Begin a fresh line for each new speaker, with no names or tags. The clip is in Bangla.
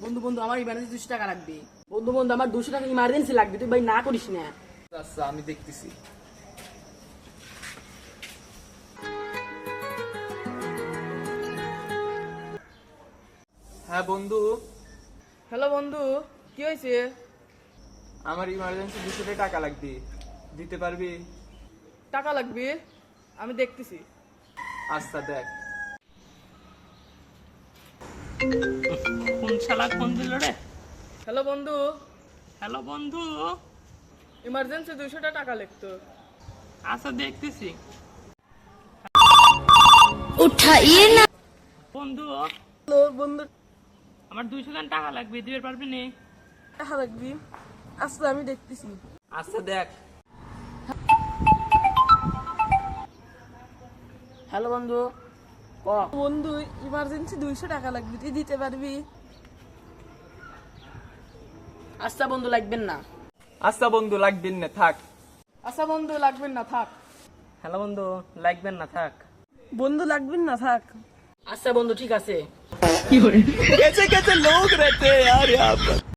বন্ধু বন্ধু আমার ইমার্জেন্সি 200 টাকা লাগবে। বন্ধু বন্ধু আমার 200 টাকা ইমার্জেন্সি লাগবে, তুই ভাই না করিস না।
আচ্ছা আমি দেখতেছি। হ্যাঁ বন্ধু,
হ্যালো বন্ধু, কি হয়েছে?
আমার ইমার্জেন্সি 200 টাকা লাগবে, দিতে পারবি?
টাকা লাগবে, আমি দেখতেছি।
আচ্ছা দেখ।
কোন শালা ফোন দিল রে?
হ্যালো বন্ধু,
হ্যালো বন্ধু।
ইমার্জেন্সি 200 টাকা লাগতো।
আচ্ছা দেখতেছি।
उठाइए ना।
বন্ধু
হ্যালো বন্ধু,
আমার 200 টাকা লাগবে, দিতে পারবি নি?
টাকা লাগবে, আচ্ছা আমি দেখতেছি।
আচ্ছা দেখ।
হ্যালো বন্ধু, ক বন্ধু ইমার্জেন্সি 200 টাকা লাগবে, তুই দিতে পারবি? আচ্ছা বন্ধু লাগবেন না।
আচ্ছা বন্ধু লাগবেন না, থাক।
আচ্ছা বন্ধু লাগবেন না, থাক।
হ্যালো বন্ধু, লাগবেন না, থাক।
বন্ধু লাগবেন না, থাক। আচ্ছা বন্ধু ঠিক আছে।